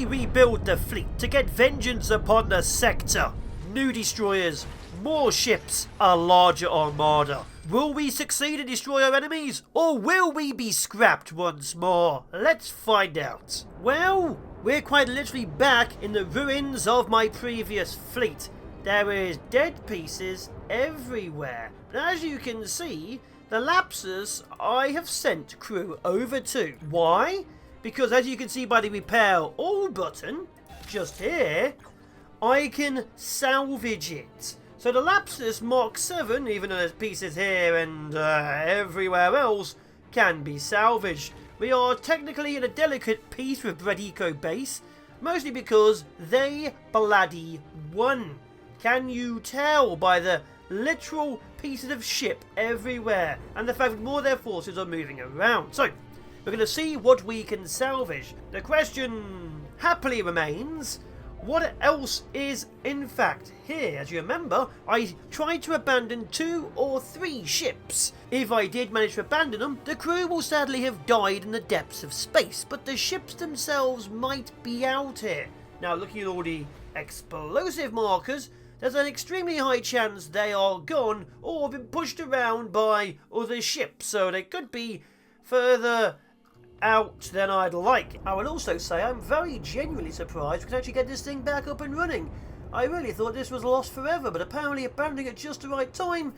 we rebuild the fleet to get vengeance upon the sector? New destroyers, more ships, a larger armada. Will we succeed and destroy our enemies, or will we be scrapped once more? Let's find out. Well, we're quite literally back in the ruins of my previous fleet. There is dead pieces everywhere. And as you can see, the Lapsus I have sent crew over to. Why? Because as you can see by the repair all button, just here, I can salvage it. So the Lapsus Mark 7, even though there's pieces here and everywhere else, can be salvaged. We are technically in a delicate piece with Bread Eco Base, mostly because they bloody won. Can you tell by the literal pieces of ship everywhere and the fact that more of their forces are moving around? So, we're going to see what we can salvage. The question happily remains, what else is in fact here? As you remember, I tried to abandon 2 or 3 ships. If I did manage to abandon them, the crew will sadly have died in the depths of space, but the ships themselves might be out here. Now, looking at all the explosive markers, there's an extremely high chance they are gone or been pushed around by other ships, so they could be further out than I'd like. I would also say I'm very genuinely surprised we can actually get this thing back up and running. I really thought this was lost forever, but apparently abandoning at just the right time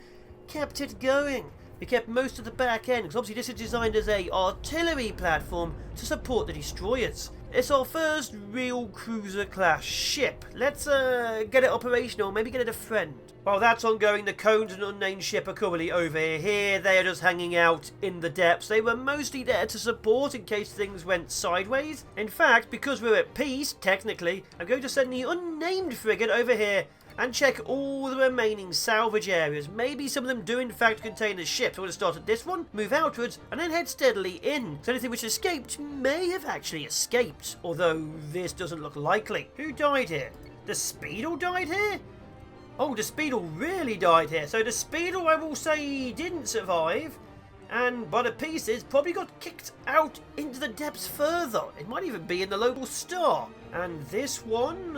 kept it going. We kept most of the back end, because obviously this is designed as a artillery platform to support the destroyers. It's our first real cruiser class ship. Let's get it operational, maybe get it a friend. While that's ongoing, the Cones and Unnamed ship are currently over here. They are just hanging out in the depths. They were mostly there to support in case things went sideways. In fact, because we're at peace, technically, I'm going to send the Unnamed frigate over here and check all the remaining salvage areas. Maybe some of them do in fact contain the ships. I'm going to start at this one, move outwards, and then head steadily in. So anything which escaped may have actually escaped, although this doesn't look likely. Who died here? The Speedle died here? Oh, the Speedle really died here. So the Speedle, I will say, didn't survive, and by the pieces probably got kicked out into the depths further. It might even be in the local star. And this one,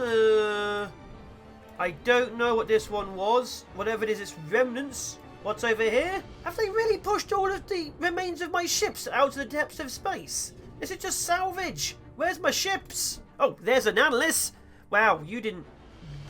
I don't know what this one was. Whatever it is, it's remnants. What's over here? Have they really pushed all of the remains of my ships out of the depths of space? Is it just salvage? Where's my ships? Oh, there's an analyst. Wow, you didn't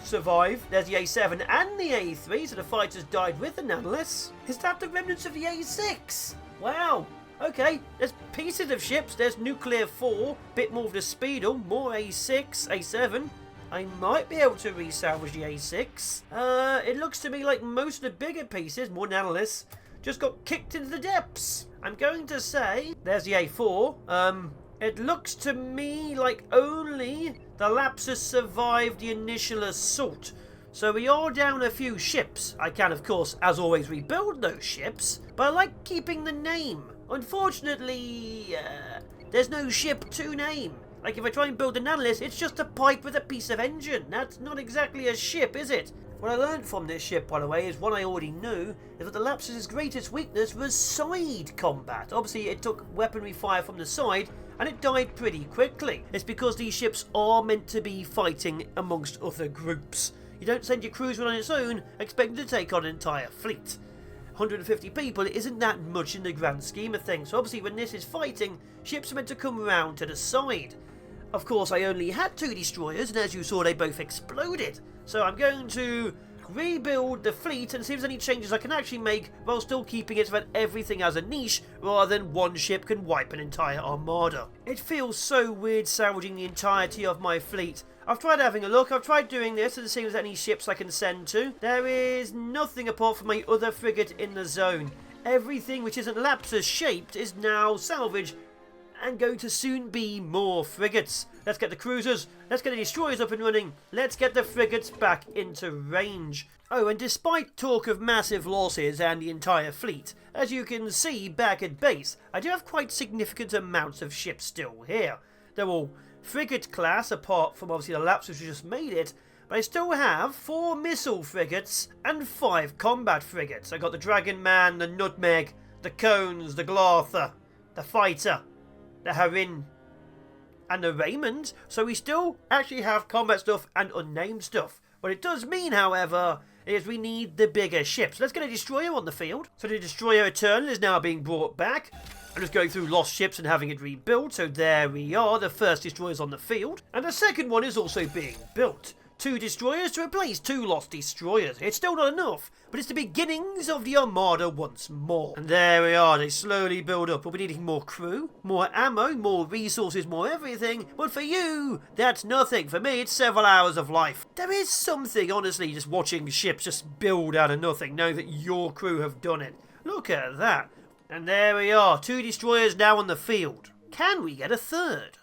survive. There's the A7 and the A3, so the fighters died with an analyst. Is that the remnants of the A6? Wow. Okay, there's pieces of ships. There's Nuclear 4, bit more of the Speedle, more A6, A7. I might be able to resalvage the A6. It looks to me like most of the bigger pieces, more than analysts, just got kicked into the depths. I'm going to say, there's the A4. It looks to me like only the Lapsus survived the initial assault. So we are down a few ships. I can, of course, as always, rebuild those ships, but I like keeping the name. Unfortunately, there's no ship to name. Like if I try and build an analyst, it's just a pipe with a piece of engine. That's not exactly a ship, is it? What I learned from this ship, by the way, is one I already knew, is that the Lapsus' greatest weakness was side combat. Obviously, it took weaponry fire from the side, and it died pretty quickly. It's because these ships are meant to be fighting amongst other groups. You don't send your cruiser on its own expecting to take on an entire fleet. 150 people isn't that much in the grand scheme of things, so obviously when this is fighting, ships are meant to come around to the side. Of course, I only had 2 destroyers, and as you saw, they both exploded. So I'm going to rebuild the fleet and see if there's any changes I can actually make while still keeping it so that everything has a niche rather than one ship can wipe an entire armada. It feels so weird salvaging the entirety of my fleet. I've tried having a look, I've tried doing this and seeing if there's any ships I can send to. There is nothing apart from my other frigate in the zone. Everything which isn't Lapsus shaped is now salvaged and going to soon be more frigates. Let's get the cruisers, let's get the destroyers up and running, let's get the frigates back into range. Oh, and despite talk of massive losses and the entire fleet, as you can see back at base, I do have quite significant amounts of ships still here. They're all frigate class, apart from obviously the Lapsus who just made it, but I still have 4 missile frigates and 5 combat frigates. I got the Dragon Man, the Nutmeg, the Cones, the Glartha, the Fighter, the Harin, and the Raymond, so we still actually have combat stuff and unnamed stuff. What it does mean, however, is we need the bigger ships. Let's get a destroyer on the field. So the destroyer Eternal is now being brought back. I'm just going through lost ships and having it rebuilt. So there we are, the first destroyer's on the field. And the second one is also being built. 2 destroyers to replace 2 lost destroyers. It's still not enough, but it's the beginnings of the Armada once more. And there we are, they slowly build up. We'll be needing more crew, more ammo, more resources, more everything. But for you, that's nothing. For me, it's several hours of life. There is something, honestly, just watching ships just build out of nothing, knowing that your crew have done it. Look at that. And there we are, 2 destroyers now on the field. Can we get a third?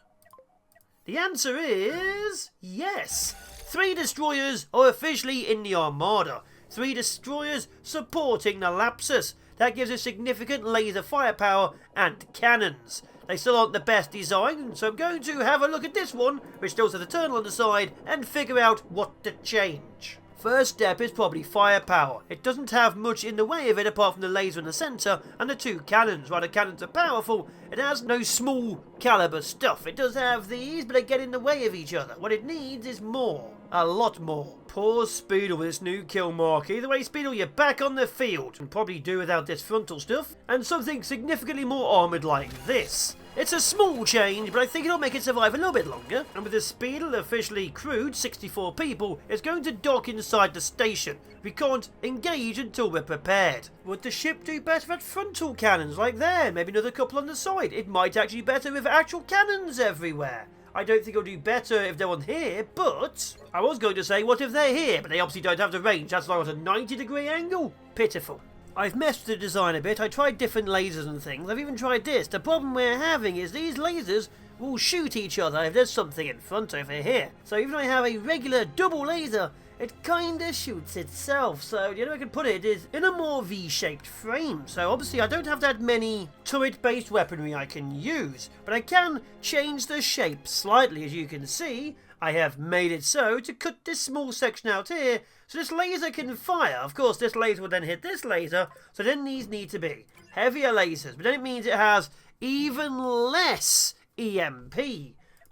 The answer is yes. 3 destroyers are officially in the Armada. 3 destroyers supporting the Lapsus. That gives us significant laser firepower and cannons. They still aren't the best design, so I'm going to have a look at this one, which still says Eternal on the side, and figure out what to change. First step is probably firepower. It doesn't have much in the way of it apart from the laser in the centre and the 2 cannons. While the cannons are powerful, it has no small caliber stuff. It does have these, but they get in the way of each other. What it needs is more. A lot more. Poor Speedle with this new kill mark. Either way, Speedle, you're back on the field. Can probably do without this frontal stuff. And something significantly more armoured like this. It's a small change, but I think it'll make it survive a little bit longer. And with the Speedle officially crewed, 64 people, it's going to dock inside the station. We can't engage until we're prepared. Would the ship do better at frontal cannons like there? Maybe another couple on the side. It might actually be better with actual cannons everywhere. I don't think it'll do better if they're on here, but I was going to say, what if they're here? But they obviously don't have the range. That's like at a 90-degree angle. Pitiful. I've messed with the design a bit. I tried different lasers and things. I've even tried this. The problem we're having is these lasers will shoot each other if there's something in front over here. So even though I have a regular double laser, it kinda shoots itself. So the only way I can put it is in a more V-shaped frame. So obviously I don't have that many turret-based weaponry I can use, but I can change the shape slightly. As you can see, I have made it so to cut this small section out here, so this laser can fire. Of course, this laser will then hit this laser, so then these need to be heavier lasers, but then it means it has even less EMP,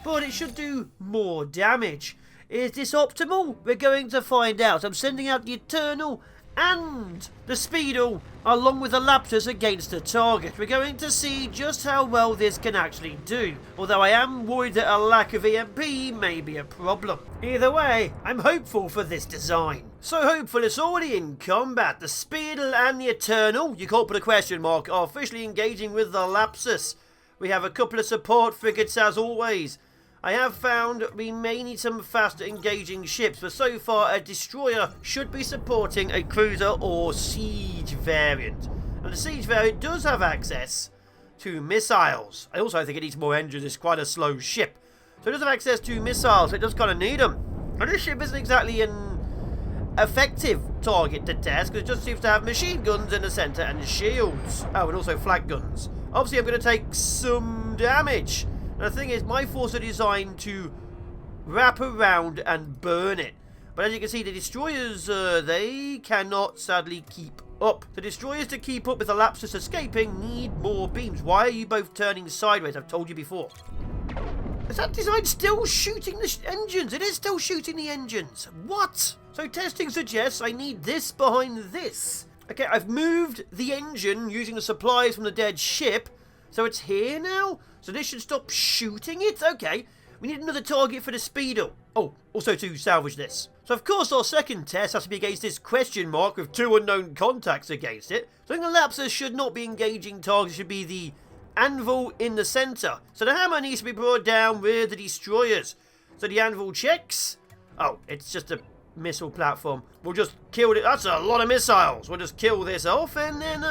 but it should do more damage. Is this optimal? We're going to find out. I'm sending out the Eternal and the Speedle along with the Lapsus against the target. We're going to see just how well this can actually do, although I am worried that a lack of EMP may be a problem. Either way, I'm hopeful for this design. So hopeful, it's already in combat. The Speedle and the Eternal, you can't put a question mark, are officially engaging with the Lapsus. We have a couple of support frigates as always. I have found we may need some faster engaging ships, but so far a destroyer should be supporting a cruiser or siege variant. And the siege variant does have access to missiles. I also think it needs more engines. It's quite a slow ship. So it does have access to missiles, so it does kind of need them. And this ship isn't exactly an effective target to test, because it just seems to have machine guns in the centre and shields. Oh, and also flak guns. Obviously I'm going to take some damage. And the thing is, my forces are designed to wrap around and burn it. But as you can see, the destroyers, they cannot sadly keep up. The destroyers to keep up with the Lapsus escaping need more beams. Why are you both turning sideways? I've told you before. Is that design still shooting the engines? It is still shooting the engines. What? So testing suggests I need this behind this. Okay, I've moved the engine using the supplies from the dead ship. So it's here now? So this should stop shooting it? Okay. We need another target for the Speedle. Oh, also to salvage this. So of course our second test has to be against this question mark with 2 unknown contacts against it. So I think the Lapsus should not be engaging targets. It should be the anvil in the centre. So the hammer needs to be brought down with the destroyers. So the anvil checks. Oh, it's just a missile platform. We'll just kill it. That's a lot of missiles. We'll just kill this off and then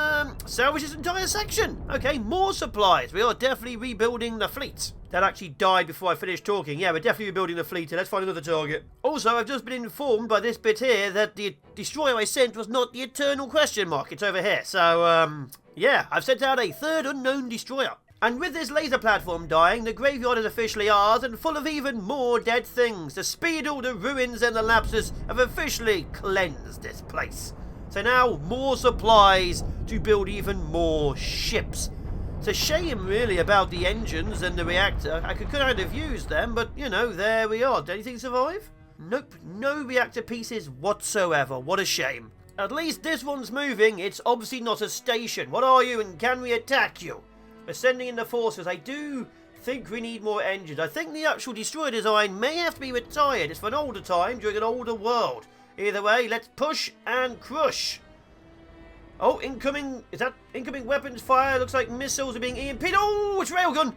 salvage this entire section. Okay, more supplies. We are definitely rebuilding the fleet. That actually died before I finished talking. Yeah, we're definitely rebuilding the fleet. Let's find another target. Also, I've just been informed by this bit here that the destroyer I sent was not the Eternal question mark. It's over here. So, yeah, I've sent out a third unknown destroyer. And with this laser platform dying, the graveyard is officially ours and full of even more dead things. The Speedle, the ruins and the Lapsus have officially cleansed this place. So now more supplies to build even more ships. It's a shame, really, about the engines and the reactor. I could kind of use them, but, you know, there we are. Did anything survive? Nope, no reactor pieces whatsoever. What a shame. At least this one's moving. It's obviously not a station. What are you, and can we attack you? We're sending in the forces. I do think we need more engines. I think the actual destroyer design may have to be retired. It's for an older time during an older world. Either way, let's push and crush. Oh, incoming... Is that incoming weapons fire? Looks like missiles are being EMP'd. Oh, it's railgun!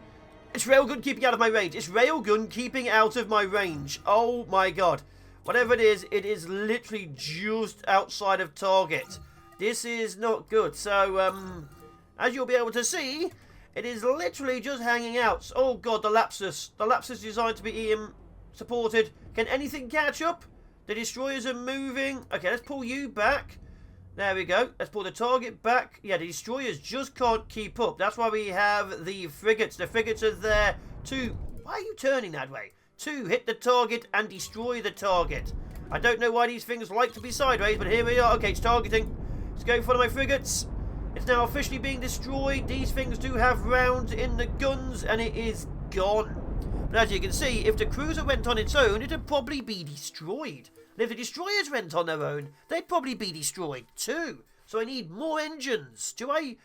It's railgun keeping out of my range. It's railgun keeping out of my range. Oh, my God. Whatever it is literally just outside of target. This is not good. So, as you'll be able to see, it is literally just hanging out. Oh, God, the lapsus. The lapsus is designed to be EM supported. Can anything catch up? The destroyers are moving. Okay, let's pull you back. There we go. Let's pull the target back. Yeah, the destroyers just can't keep up. That's why we have the frigates. The frigates are there to... Why are you turning that way? To hit the target and destroy the target. I don't know why these things like to be sideways, but here we are. Okay, it's targeting. Let's go in front of my frigates. It's now officially being destroyed. These things do have rounds in the guns, and it is gone. But as you can see, if the cruiser went on its own, it would probably be destroyed. And if the destroyers went on their own, they'd probably be destroyed too. So I need more engines. Do I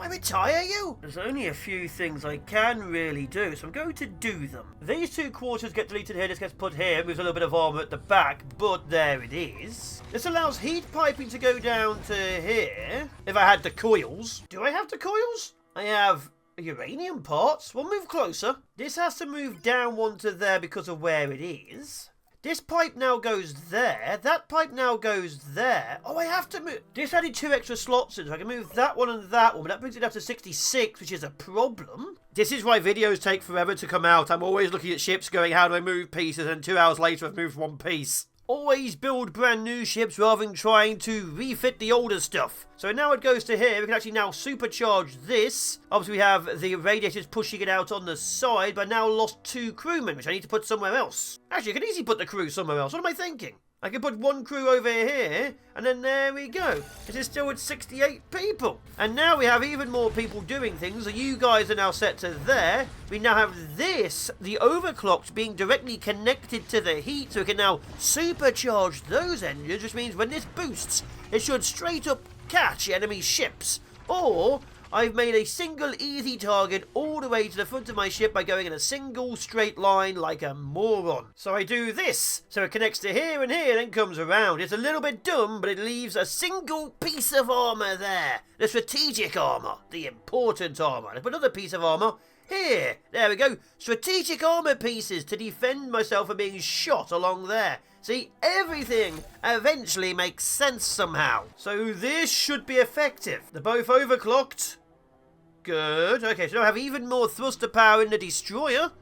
retire you? There's only a few things I can really do, so I'm going to do them. These two quarters get deleted here, this gets put here, moves a little bit of armor at the back, but there it is. This allows heat piping to go down to here, if I had the coils. Do I have the coils? I have uranium parts. We'll move closer. This has to move down one to there because of where it is. This pipe now goes there. That pipe now goes there. Oh, I have to move. This added 2 extra slots in, so I can move that one and that one, but that brings it up to 66, which is a problem. This is why videos take forever to come out. I'm always looking at ships going, how do I move pieces? And 2 hours later, I've moved one piece. Always build brand new ships rather than trying to refit the older stuff. So now it goes to here. We can actually now supercharge this. Obviously, we have the radiators pushing it out on the side, but I now lost 2 crewmen, which I need to put somewhere else. Actually, I can easily put the crew somewhere else. What am I thinking? I can put 1 crew over here, and then there we go. It is still at 68 people. And now we have even more people doing things. So you guys are now set to there. We now have this, the overclocked, being directly connected to the heat. So we can now supercharge those engines, which means when this boosts, it should straight up catch enemy ships. Or I've made a single easy target all the way to the front of my ship by going in a single straight line like a moron. So I do this, so it connects to here and here, then comes around. It's a little bit dumb, but it leaves a single piece of armor there. The strategic armor, the important armor. I put another piece of armor here. There we go. Strategic armor pieces to defend myself from being shot along there. See, everything eventually makes sense somehow. So this should be effective. They're both overclocked. Good. Okay, so now I have even more thruster power in the destroyer.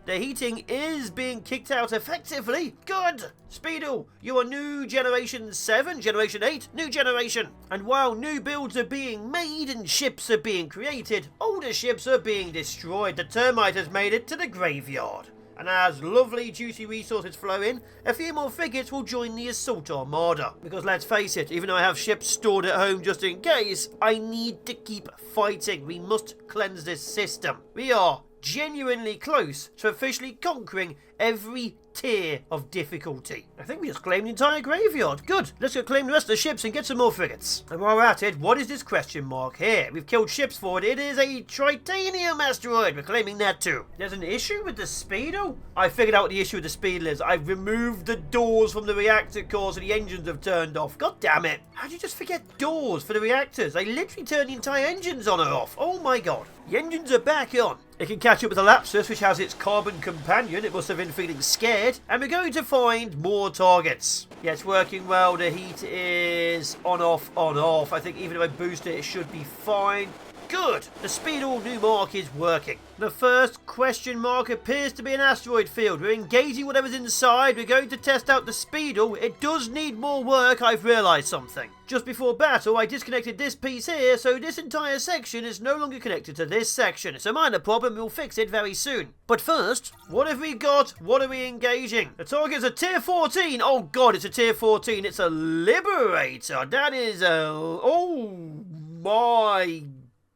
The heating is being kicked out effectively. Good. Speedo, you are new generation 7, generation 8, new generation. And while new builds are being made and ships are being created, older ships are being destroyed. The termite has made it to the graveyard. And as lovely juicy resources flow in, a few more frigates will join the assault armada. Because let's face it, even though I have ships stored at home just in case, I need to keep fighting. We must cleanse this system. We are genuinely close to officially conquering every tier of difficulty. I think we just claimed the entire graveyard. Good. Let's go claim the rest of the ships and get some more frigates. And while we're at it, what is this question mark here? We've killed ships for it. It is a tritanium asteroid. We're claiming that too. There's an issue with the speedo? I figured out what the issue with the speedo is. I've removed the doors from the reactor core so the engines have turned off. God damn it. How'd you just forget doors for the reactors? I literally turned the entire engines on or off. Oh my god. The engines are back on. It can catch up with the Lapsus, which has its carbon companion. It must have been feeling scared. And we're going to find more targets. Yeah, it's working well. The heat is on, off, on, off. I think even if I boost it, it should be fine. Good. The speedo new mark is working. The first question mark appears to be an asteroid field. We're engaging whatever's inside. We're going to test out the speedo. It does need more work. I've realised something. Just before battle, I disconnected this piece here, so this entire section is no longer connected to this section. It's a minor problem. We'll fix it very soon. But first, what have we got? What are we engaging? The target's a tier 14. Oh god, it's a tier 14. It's a Liberator. That is a... Oh my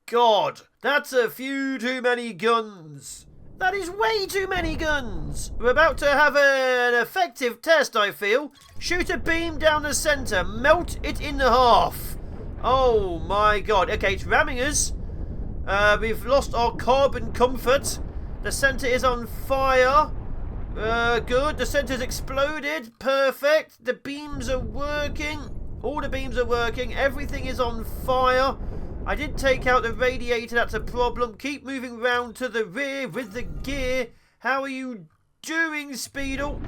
God, that's a few too many guns. That is way too many guns. We're about to have an effective test, I feel. Shoot a beam down the centre. Melt it in half. Oh my God. Okay, it's ramming us. We've lost our carbon comfort. The centre is on fire. Good. The centre's exploded. Perfect. The beams are working. All the beams are working. Everything is on fire. I did take out the radiator, that's a problem. Keep moving round to the rear with the gear. How are you doing, Speedle?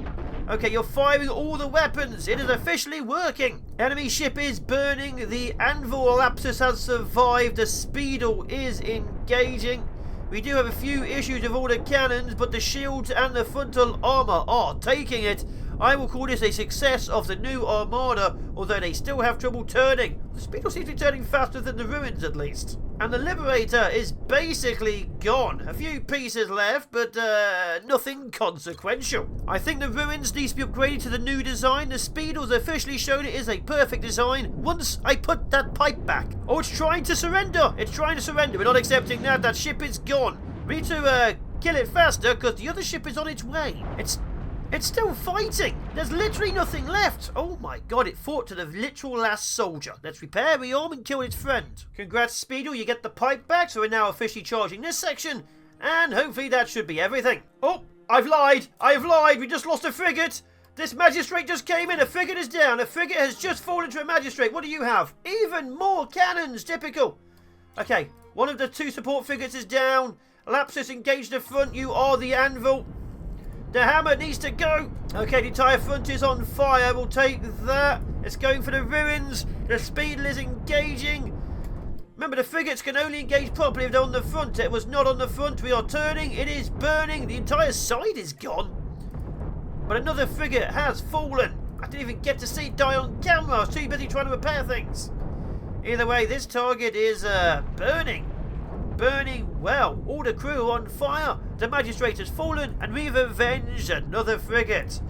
Okay, you're firing all the weapons. It is officially working. Enemy ship is burning. The Anvil Lapsus has survived. The Speedle is engaging. We do have a few issues with all the cannons, but the shields and the frontal armour are taking it. I will call this a success of the new Armada, although they still have trouble turning. The Speedle seems to be turning faster than the Ruins, at least. And the Liberator is basically gone. A few pieces left, but nothing consequential. I think the Ruins needs to be upgraded to the new design. The Speedle's officially shown it is a perfect design once I put that pipe back. Oh, it's trying to surrender. It's trying to surrender. We're not accepting that. That ship is gone. We need to kill it faster because the other ship is on its way. It's still fighting. There's literally nothing left. Oh my God, it fought to the literal last soldier. Let's repair, rearm, and kill its friend. Congrats, Speedle, you get the pipe back, so we're now officially charging this section. And hopefully that should be everything. Oh, I've lied. I've lied. We just lost a frigate. This magistrate just came in. A frigate is down. A frigate has just fallen to a magistrate. What do you have? Even more cannons. Typical. Okay, one of the two support frigates is down. Lapsus engaged the front. You are the Anvil. The hammer needs to go. Okay, the entire front is on fire. We'll take that. It's going for the Ruins. The Speedle is engaging. Remember, the frigates can only engage properly if they're on the front. It was not on the front. We are turning. It is burning. The entire side is gone. But another frigate has fallen. I didn't even get to see it die on camera. I was too busy trying to repair things. Either way, this target is burning. Burning well. All the crew on fire. The magistrate has fallen and we've avenged another frigate.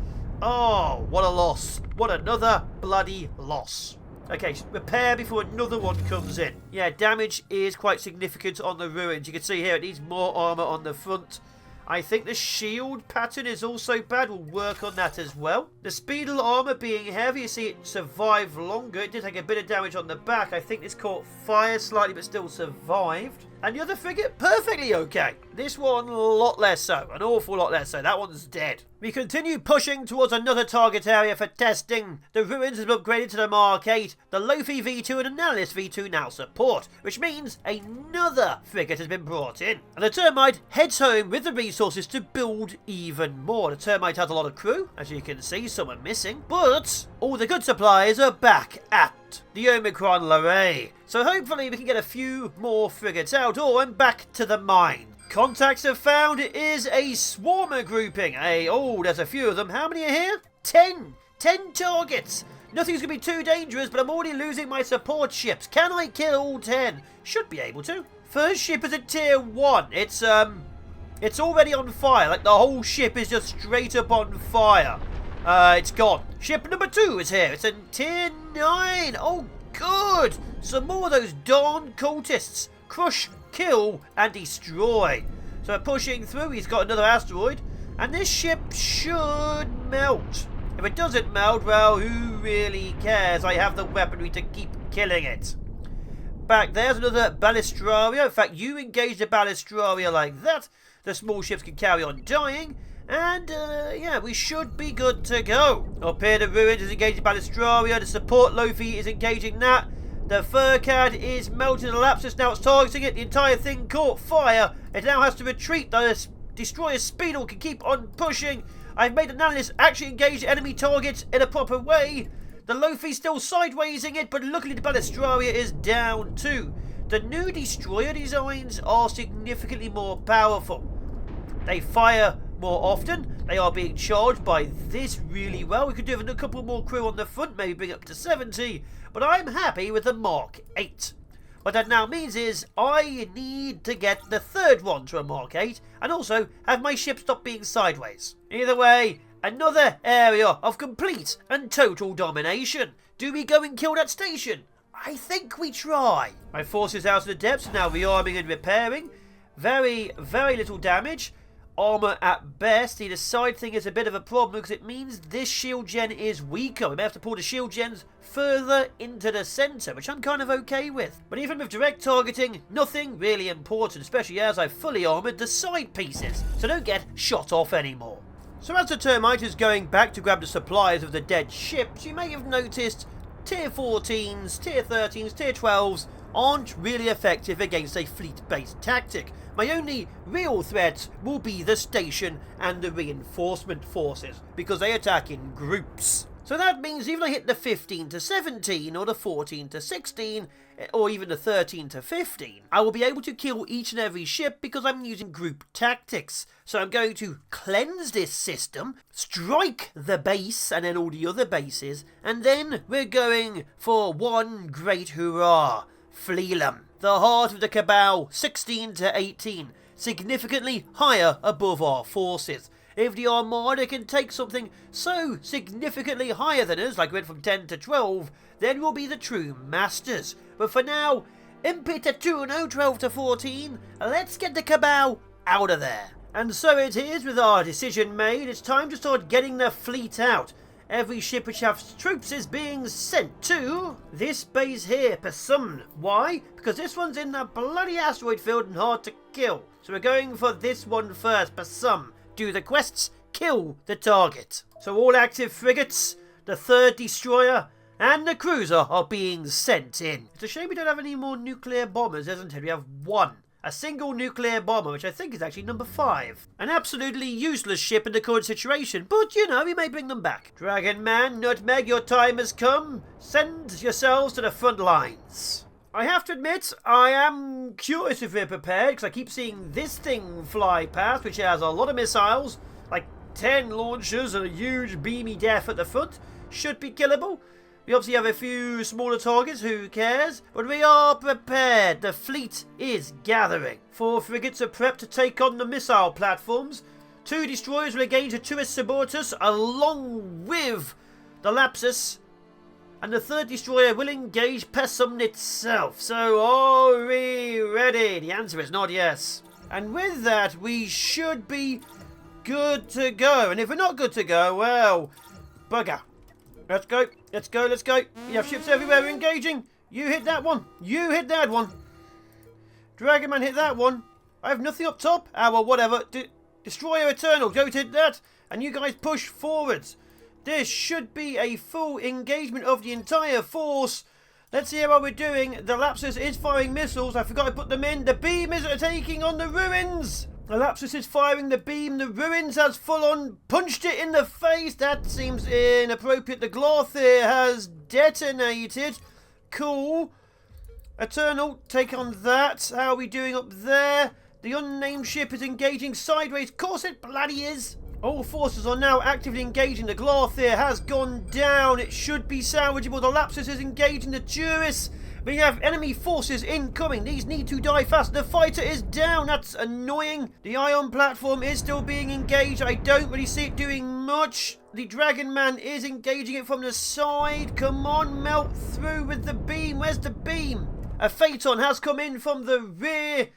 Oh, what a loss. What another bloody loss. Okay, repair before another one comes in. Yeah, damage is quite significant on the Ruins. You can see here it needs more armour on the front. I think the shield pattern is also bad. We'll work on that as well. The Speedle armour being heavy, you see it survived longer. It did take a bit of damage on the back. I think this caught fire slightly but still survived. And the other frigate, perfectly okay. This one, a lot less so. An awful lot less so. That one's dead. We continue pushing towards another target area for testing. The Ruins have been upgraded to the Mark 8. The Lofi V2 and Analyst V2 now support, which means another frigate has been brought in. And the Termite heads home with the resources to build even more. The Termite has a lot of crew. As you can see, some are missing. But all the good supplies are back at the Omicron Larray. So hopefully we can get a few more frigates out and back to the mine. Contacts have found it is a swarmer grouping. Oh, there's a few of them. How many are here? 10. 10 targets. Nothing's going to be too dangerous, but I'm already losing my support ships. Can I kill all 10? Should be able to. First ship is a tier 1. It's already on fire. Like the whole ship is just straight up on fire. It's gone. Ship number 2 is here. It's a tier 9. Oh, good. Some more of those darn cultists. Crush, kill, and destroy. So we're pushing through. He's got another asteroid. And this ship should melt. If it doesn't melt, well, who really cares? I have the weaponry to keep killing it. Back there's another Ballistraria. In fact, you engage the Ballistraria like that. The small ships can carry on dying. And, yeah, we should be good to go. Up here, the Ruins is engaging Ballistraria. The support Lofi is engaging that. The Furcad is melting the Lapsus. Now it's targeting it. The entire thing caught fire. It now has to retreat. The Destroyer Speedle can keep on pushing. I've made an analyst actually engage enemy targets in a proper way. The Lofi's still sidewaysing it, but luckily the Ballistraria is down too. The new Destroyer designs are significantly more powerful. They fire more often. They are being charged by this really well. We could do a couple more crew on the front, maybe bring up to 70. But I'm happy with the Mark 8. What that now means is I need to get the third one to a Mark 8 and also have my ship stop being sideways. Either way, another area of complete and total domination. Do we go and kill that station? I think we try. My forces out of the depths are now rearming and repairing. Very, very little damage. Armour at best. The side thing is a bit of a problem because it means this shield gen is weaker. We may have to pull the shield gens further into the centre, which I'm kind of okay with. But even with direct targeting, nothing really important, especially as I've fully armoured the side pieces, so don't get shot off anymore. So as the Termite is going back to grab the supplies of the dead ships, you may have noticed Tier 14s, Tier 13s, Tier 12s aren't really effective against a fleet-based tactic. My only real threats will be the station and the reinforcement forces, because they attack in groups. So that means even if I hit the 15 to 17, or the 14 to 16, or even the 13 to 15, I will be able to kill each and every ship because I'm using group tactics. So I'm going to cleanse this system, strike the base and then all the other bases, and then we're going for one great hurrah. Fleelum, the heart of the Cabal, 16 to 18, significantly higher above our forces. If the Armada can take something so significantly higher than us, like we went from 10 to 12, then we'll be the true masters. But for now, Impetatuno 12 to 14, let's get the Cabal out of there. And so it is, with our decision made, it's time to start getting the fleet out. Every ship which has troops is being sent to this base here, Pesum. Why? Because this one's in the bloody asteroid field and hard to kill. So we're going for this one first, Pesum. Do the quests, kill the target. So all active frigates, the 3rd destroyer, and the cruiser are being sent in. It's a shame we don't have any more nuclear bombers, isn't it? We have one. A single nuclear bomber, which I think is actually number 5. An absolutely useless ship in the current situation, but you know, we may bring them back. Dragon Man, Nutmeg, your time has come. Send yourselves to the front lines. I have to admit, I am curious if we're prepared, because I keep seeing this thing fly past, which has a lot of missiles, like 10 launchers and a huge beamy death at the front. Should be killable. We obviously have a few smaller targets, who cares? But we are prepared. The fleet is gathering. 4 frigates are prepped to take on the missile platforms. 2 destroyers will engage the Turis Subortus along with the Lapsus. And the 3rd destroyer will engage Pesum itself. So are we ready? The answer is not yes. And with that, we should be good to go. And if we're not good to go, well, bugger. Let's go, let's go, let's go. You have ships everywhere engaging. You hit that one. You hit that one. Dragon Man hit that one. I have nothing up top. Ah, well, whatever. Destroyer Eternal, go to hit that. And you guys push forwards. This should be a full engagement of the entire force. Let's see how we're doing. The Lapsus is firing missiles. I forgot to put them in. The beam is taking on the ruins. The Lapsus is firing the beam. The ruins has full on punched it in the face. That seems inappropriate. The Glothier has detonated. Cool. Eternal, take on that. How are we doing up there? The unnamed ship is engaging sideways. Of course it bloody is. All forces are now actively engaging. The Glothier has gone down. It should be salvageable. The Lapsus is engaging the Juris. We have enemy forces incoming. These need to die fast. The fighter is down. That's annoying. The ion platform is still being engaged. I don't really see it doing much. The Dragon Man is engaging it from the side. Come on, melt through with the beam. Where's the beam? A Phaeton has come in from the rear.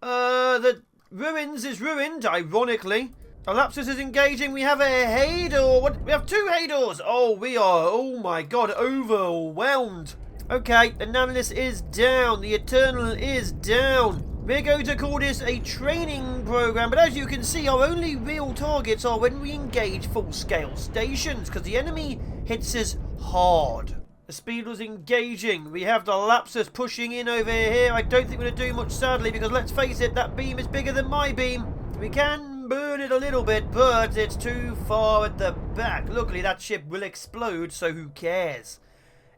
The ruins is ruined, ironically. The Lapsus is engaging. We have a Hador. What? We have 2 Hadors. Oh, we are, oh my god, overwhelmed. Okay, the Nanolis is down. The Eternal is down. We're going to call this a training program, but as you can see, our only real targets are when we engage full-scale stations, because the enemy hits us hard. The Speedle's engaging. We have the Lapsus pushing in over here. I don't think we're going to do much, sadly, because let's face it, that beam is bigger than my beam. We can burn it a little bit, but it's too far at the back. Luckily, that ship will explode, so who cares?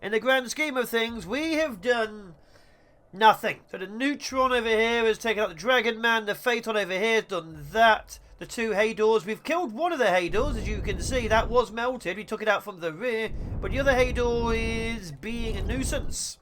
In the grand scheme of things, we have done nothing. So the Neutron over here has taken out the Dragon Man. The Phaeton over here has done that. The 2 Hadors. We've killed one of the Hadors, as you can see. That was melted. We took it out from the rear. But the other Hador is being a nuisance.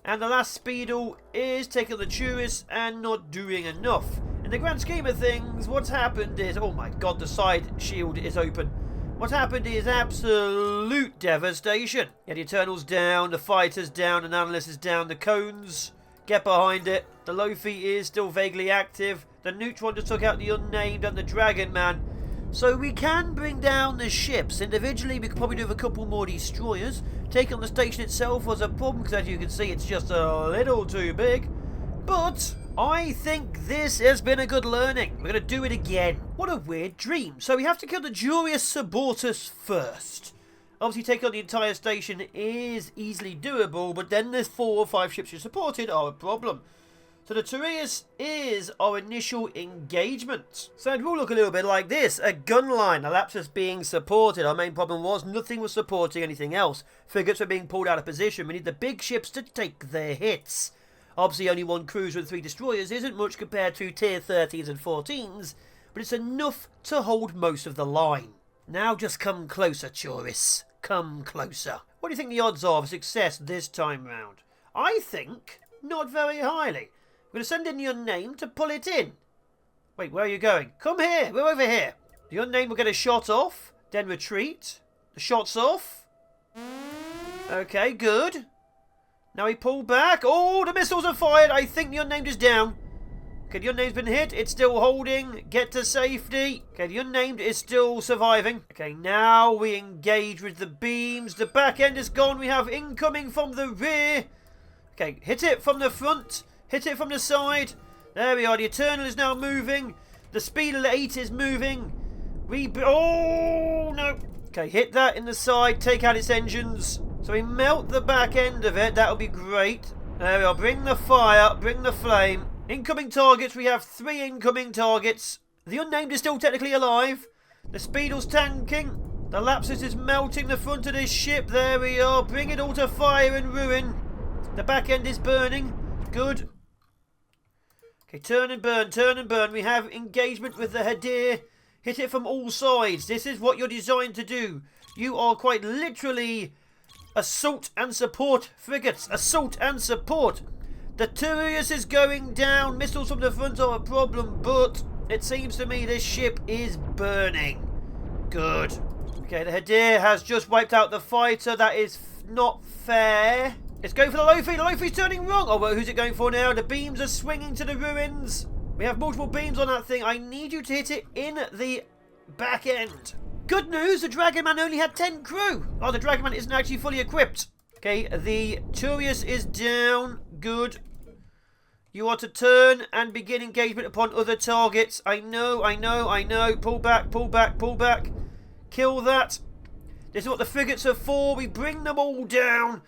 And the last Speedle is taking the Turris and not doing enough. In the grand scheme of things, what's happened is... Oh my god, the side shield is open. What happened is absolute devastation. Yeah, the Eternal's down, the Fighter's down, the Analyst is down, the Cones get behind it. The Lofi is still vaguely active. The Neutron just took out the Unnamed and the Dragon Man. So we can bring down the ships. Individually, we could probably do with a couple more destroyers. Taking on the station itself was a problem because, as you can see, it's just a little too big. But I think this has been a good learning. We're going to do it again. What a weird dream. So we have to kill the Jurius Subortus first. Obviously, taking on the entire station is easily doable, but then there's 4 or 5 ships you supported are a problem. So the Turius is our initial engagement. So it will look a little bit like this. A gun line, a Lapsus being supported. Our main problem was nothing was supporting anything else. Frigates were being pulled out of position. We need the big ships to take their hits. Obviously only 1 cruiser and 3 destroyers isn't much compared to tier 13s and 14s, but it's enough to hold most of the line. Now just come closer, Turius. Come closer. What do you think the odds are of success this time round? I think not very highly. We're going to send in the Unnamed to pull it in. Wait, where are you going? Come here. We're over here. The Unnamed will get a shot off, then retreat. The shot's off. Okay, good. Now he pulled back. Oh, the missiles are fired. I think the Unnamed is down. Okay, the Unnamed's been hit. It's still holding. Get to safety. Okay, the Unnamed is still surviving. Okay, now we engage with the beams. The back end is gone. We have incoming from the rear. Okay, hit it from the front. Hit it from the side. There we are. The Eternal is now moving. The Speeder 8 is moving. Oh, no. Okay, hit that in the side. Take out its engines. So we melt the back end of it. That'll be great. There we are. Bring the fire. Bring the flame. Incoming targets. We have 3 incoming targets. The Unnamed is still technically alive. The Speedle's tanking. The Lapsus is melting the front of this ship. There we are. Bring it all to fire and ruin. The back end is burning. Good. Okay, turn and burn, turn and burn. We have engagement with the Hadir. Hit it from all sides. This is what you're designed to do. You are quite literally assault and support frigates. Assault and support. The Turius is going down. Missiles from the front are a problem, but it seems to me this ship is burning. Good. Okay, the Hadir has just wiped out the fighter. That is not fair. It's going for the Lofi. The Lofi's turning wrong. Oh, well, who's it going for now? The beams are swinging to the ruins. We have multiple beams on that thing. I need you to hit it in the back end. Good news, the Dragon Man only had 10 crew. Oh, the Dragon Man isn't actually fully equipped. Okay, the Turius is down. Good. You are to turn and begin engagement upon other targets. I know. Pull back, pull back, pull back. Kill that. This is what the frigates are for. We bring them all down.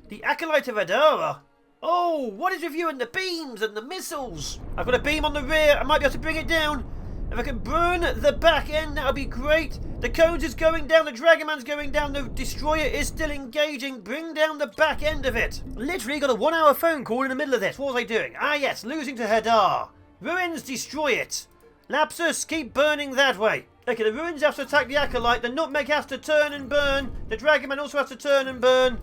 The Acolyte of Adara. Oh, what is with you and the beams and the missiles? I've got a beam on the rear. I might be able to bring it down. If I can burn the back end, that'll be great. The Cones is going down. The Dragon Man's going down. The Destroyer is still engaging. Bring down the back end of it. Literally got a 1-hour phone call in the middle of this. What was I doing? Ah, yes, losing to Hadar. Ruins, destroy it. Lapsus, keep burning that way. Okay, the Ruins have to attack the Acolyte. The Nutmeg has to turn and burn. The Dragon Man also has to turn and burn.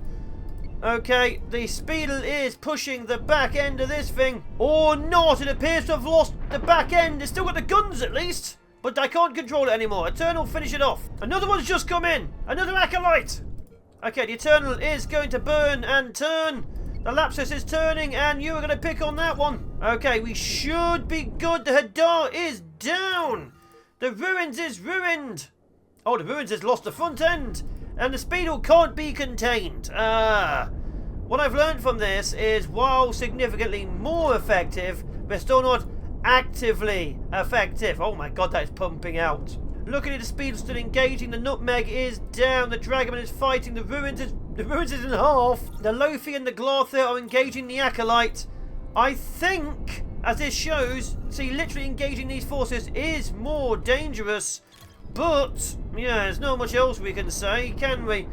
Okay, the Speedle is pushing the back end of this thing. Or not, it appears to have lost the back end. It's still got the guns at least. But I can't control it anymore. Eternal, finish it off. Another one's just come in. Another Acolyte. Okay, the Eternal is going to burn and turn. The Lapsus is turning and you are going to pick on that one. Okay, we should be good. The Hadar is down. The Ruins is ruined. Oh, the Ruins has lost the front end. And the Speedle can't be contained. What I've learned from this is, while significantly more effective, they're still not actively effective. Oh my god, that is pumping out. Looking at the Speedle still engaging. The Nutmeg is down. The Dragon Man is fighting. The Ruins is in half. The Lofi and the Glarther are engaging the Acolyte. I think, as this shows, see, literally engaging these forces is more dangerous. But, yeah, there's not much else we can say, can we?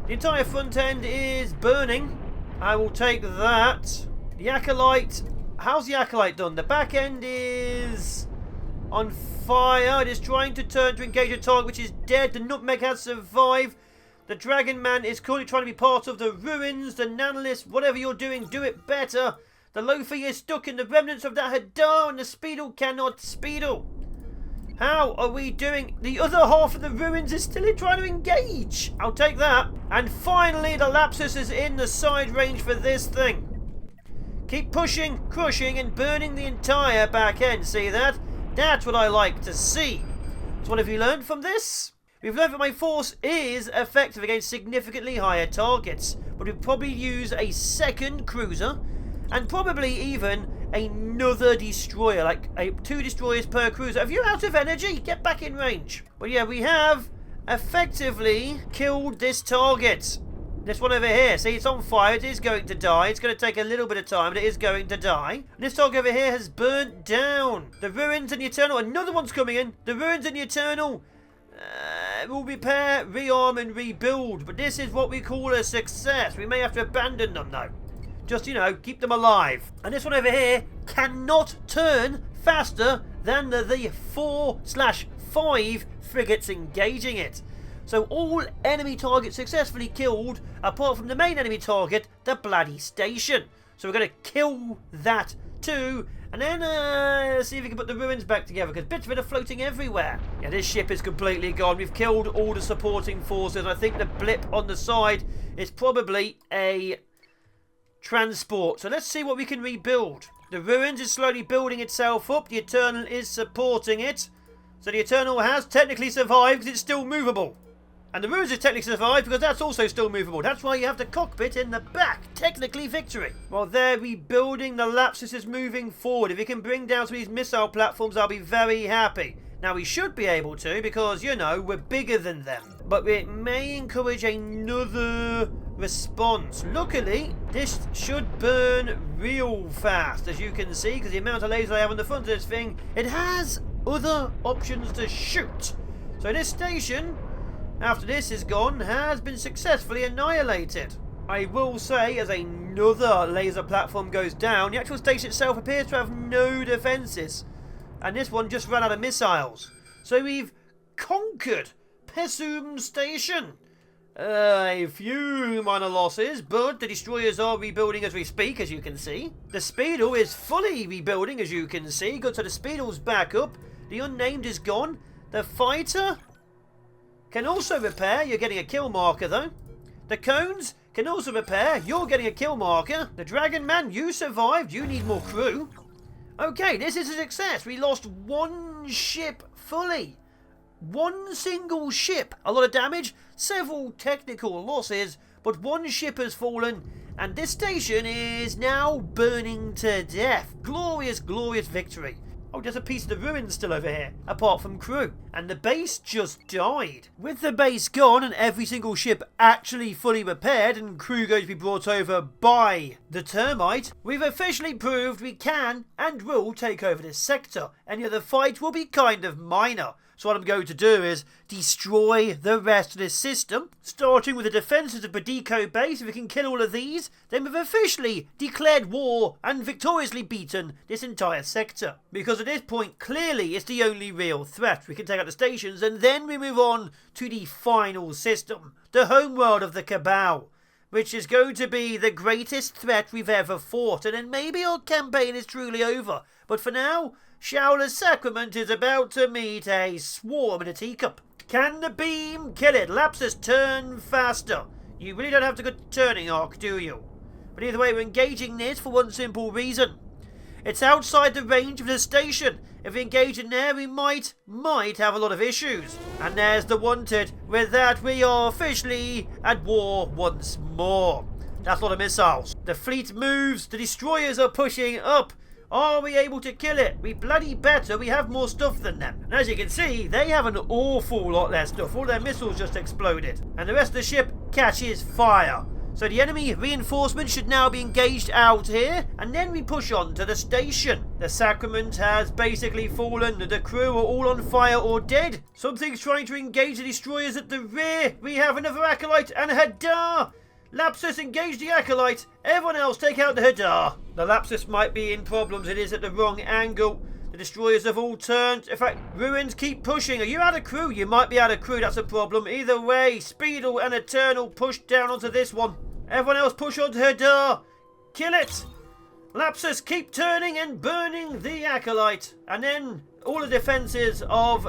The entire front end is burning. I will take that. The Acolyte. How's the Acolyte done? The back end is on fire. It is trying to turn to engage a target which is dead. The Nutmeg has survived. The Dragon Man is currently trying to be part of the Ruins. The Nanalis, whatever you're doing, do it better. The Lofi is stuck in the remnants of that Hadar and the Speedle cannot Speedle. How are we doing? The other half of the ruins is still trying to engage. I'll take that. And finally, the Lapsus is in the side range for this thing. Keep pushing, crushing, and burning the entire back end. See that? That's what I like to see. So what have you learned from this? We've learned that my force is effective against significantly higher targets. But we'll probably use a second cruiser. And probably even another destroyer, like 2 destroyers per cruiser. Are you out of energy? Get back in range. But yeah, we have effectively killed this target. This one over here. See, it's on fire. It is going to die. It's going to take a little bit of time, but it is going to die. And this target over here has burnt down. The ruins and the Eternal. Another one's coming in. The ruins and the Eternal will repair, rearm, and rebuild. But this is what we call a success. We may have to abandon them, though. Just, you know, keep them alive. And this one over here cannot turn faster than the 4/5 frigates engaging it. So all enemy targets successfully killed, apart from the main enemy target, the bloody station. So we're going to kill that too. And then see if we can put the ruins back together, because bits of it are floating everywhere. Yeah, this ship is completely gone. We've killed all the supporting forces. I think the blip on the side is probably a transport. So let's see what we can rebuild. The ruins is slowly building itself up. The Eternal is supporting it. So the Eternal has technically survived because it's still movable. And the ruins is technically survived because that's also still movable. That's why you have the cockpit in the back. Technically victory. While they're rebuilding, the Lapsus is moving forward. If we can bring down some of these missile platforms, I'll be very happy. Now we should be able to because, you know, we're bigger than them. But it may encourage another response. Luckily, this should burn real fast, as you can see, because the amount of lasers I have on the front of this thing, it has other options to shoot. So this station, after this is gone, has been successfully annihilated. I will say, as another laser platform goes down, the actual station itself appears to have no defences. And this one just ran out of missiles. So we've conquered Pesum Station. A few minor losses, but the destroyers are rebuilding as we speak, as you can see. The Speedle is fully rebuilding, as you can see. Good, so the Speedle's back up. The Unnamed is gone. The Fighter can also repair. You're getting a kill marker, though. The Cones can also repair. You're getting a kill marker. The Dragon Man, you survived. You need more crew. Okay, this is a success. We lost one ship fully. One single ship. A lot of damage, several technical losses, but one ship has fallen, and this station is now burning to death. Glorious, glorious victory. Oh, there's a piece of the ruins still over here, apart from crew. And the base just died. With the base gone and every single ship actually fully repaired and crew going to be brought over by the termite, we've officially proved we can and will take over this sector. Any other fight will be kind of minor. So what I'm going to do is destroy the rest of this system, starting with the defences of Badico base. If we can kill all of these, then we've officially declared war and victoriously beaten this entire sector. Because at this point, clearly, it's the only real threat. We can take out the stations, and then we move on to the final system, the homeworld of the Cabal, which is going to be the greatest threat we've ever fought. And then maybe our campaign is truly over. But for now, Shaola's Sacrament is about to meet a swarm in a teacup. Can the beam kill it? Lapsus, turn faster. You really don't have to go turning arc, do you? But either way, we're engaging this for one simple reason. It's outside the range of the station. If we engage in there, we might have a lot of issues. And there's the Wanted. With that, we are officially at war once more. That's a lot of missiles. The fleet moves. The destroyers are pushing up. Are we able to kill it? We bloody better. We have more stuff than them. And as you can see, they have an awful lot less stuff. All their missiles just exploded. And the rest of the ship catches fire. So the enemy reinforcements should now be engaged out here. And then we push on to the station. The Sacrament has basically fallen. The crew are all on fire or dead. Something's trying to engage the destroyers at the rear. We have another Acolyte and a Hadar. Lapsus, engage the Acolyte. Everyone else take out the Hadar. The Lapsus might be in problems. It is at the wrong angle. The destroyers have all turned. In fact, ruins keep pushing. Are you out of crew? You might be out of crew. That's a problem. Either way, Speedle and Eternal push down onto this one. Everyone else push onto Hadar. Kill it. Lapsus, keep turning and burning the Acolyte. And then all the defences of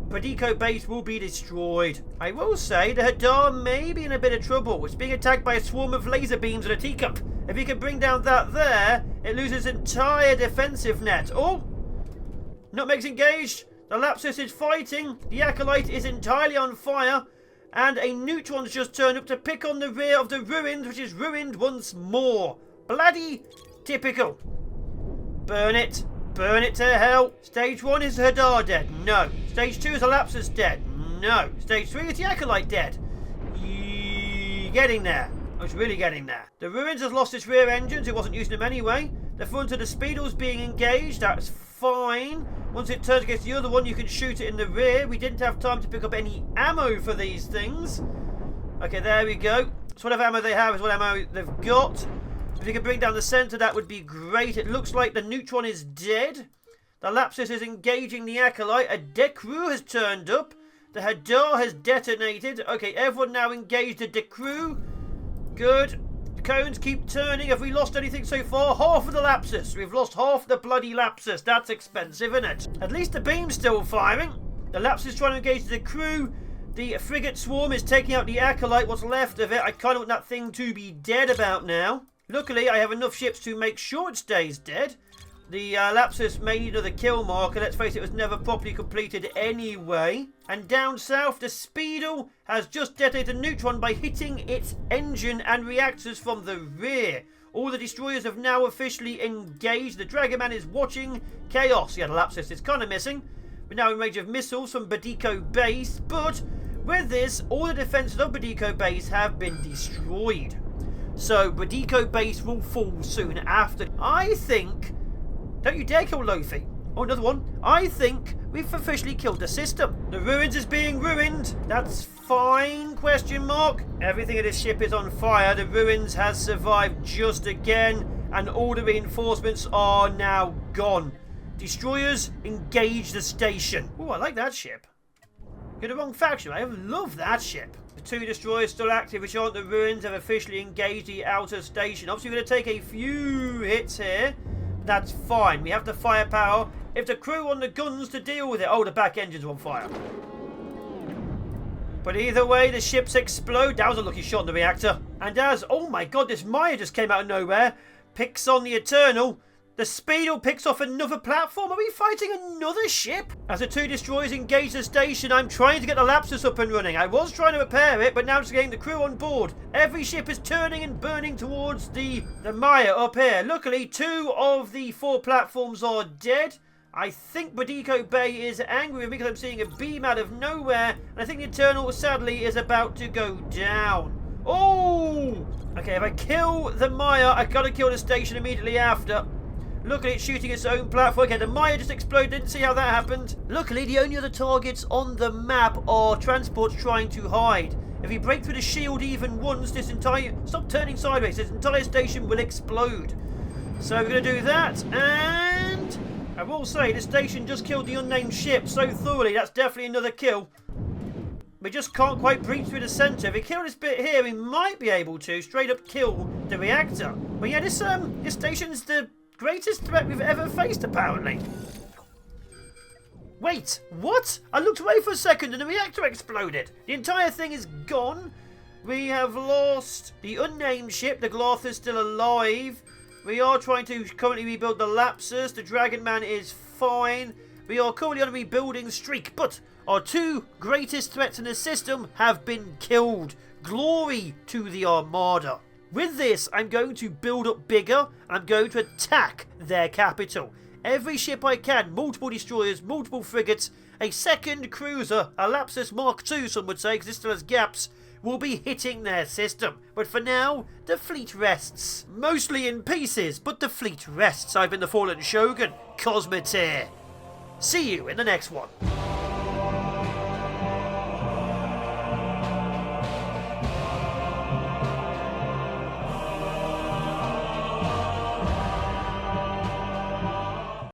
Bodico base will be destroyed. I will say the Hadar may be in a bit of trouble. It's being attacked by a swarm of laser beams and a teacup. If he can bring down that there, it loses entire defensive net. Oh! Nutmeg's engaged. The Lapsus is fighting. The Acolyte is entirely on fire. And a Neutron's just turned up to pick on the rear of the Ruined, which is ruined once more. Bloody typical. Burn it. Burn it to hell. Stage 1 is Hadar dead? No. Stage 2 is the Lapsus dead? No. Stage 3 is the Acolyte dead? Getting there. I was really getting there. The Ruins has lost its rear engines. It wasn't using them anyway. The front of the Speedle's being engaged. That's fine. Once it turns against the other one, you can shoot it in the rear. We didn't have time to pick up any ammo for these things. Okay, there we go. So whatever ammo they have is what ammo they've got. If you can bring down the centre, that would be great. It looks like the Neutron is dead. The Lapsus is engaging the Acolyte. A Decrew has turned up. The Hadar has detonated. Okay, everyone now engaged the Decrew. Good. The cones keep turning. Have we lost anything so far? Half of the Lapsus. We've lost half the bloody Lapsus. That's expensive, isn't it? At least the beam's still firing. The Lapsus is trying to engage the crew. The frigate swarm is taking out the Acolyte. What's left of it? I kind of want that thing to be dead about now. Luckily, I have enough ships to make sure it stays dead. The Lapsus may need another kill marker. Let's face it, it was never properly completed anyway. And down south, the Speedle has just detonated a Neutron by hitting its engine and reactors from the rear. All the destroyers have now officially engaged. The Dragonman is watching chaos. Yeah, the Lapsus is kind of missing. We're now in range of missiles from Bodico base. But with this, all the defences of Bodico base have been destroyed. So, Bodico base will fall soon after. I think... Don't you dare kill Lofi. Oh, another one. I think we've officially killed the system. The Ruins is being ruined. That's fine, question mark. Everything in this ship is on fire. The Ruins has survived just again. And all the reinforcements are now gone. Destroyers, engage the station. Oh, I like that ship. You're the wrong faction. I love that ship. The 2 destroyers still active, which aren't the Ruins, have officially engaged the outer station. Obviously, we're going to take a few hits here. That's fine. We have the firepower. If the crew on the guns to deal with it. Oh, the back engine's on fire. But either way, the ships explode. That was a lucky shot on the reactor. And as, oh my god, this Maya just came out of nowhere. Picks on the Eternal. The Speedle picks off another platform. Are we fighting another ship? As the 2 destroyers engage the station, I'm trying to get the Lapsus up and running. I was trying to repair it, but now just getting the crew on board. Every ship is turning and burning towards the Maya up here. Luckily, 2 of the 4 platforms are dead. I think Bodico Bay is angry with me because I'm seeing a beam out of nowhere. And I think the Eternal, sadly, is about to go down. Oh! Okay, if I kill the Maya, I've got to kill the station immediately after. Look at it shooting its own platform. Okay, the Maya just exploded. Didn't see how that happened. Luckily, the only other targets on the map are transports trying to hide. If we break through the shield even once, this entire... Stop turning sideways. This entire station will explode. So we're going to do that. And I will say, the station just killed the unnamed ship so thoroughly. That's definitely another kill. We just can't quite breach through the centre. If we kill this bit here, we might be able to straight up kill the reactor. But yeah, this station's the greatest threat we've ever faced, apparently. Wait, what? I looked away for a second and the reactor exploded. The entire thing is gone. We have lost the unnamed ship. The Gloth is still alive. We are trying to currently rebuild the Lapsus. The Dragonman is fine. We are currently on a rebuilding streak, but our 2 greatest threats in the system have been killed. Glory to the Armada. With this, I'm going to build up bigger. I'm going to attack their capital. Every ship I can, multiple destroyers, multiple frigates, a second cruiser, a Lapsus Mark II, some would say, because this still has gaps, will be hitting their system. But for now, the fleet rests. Mostly in pieces, but the fleet rests. I've been the Fallen Shogun, Cosmoteer. See you in the next one.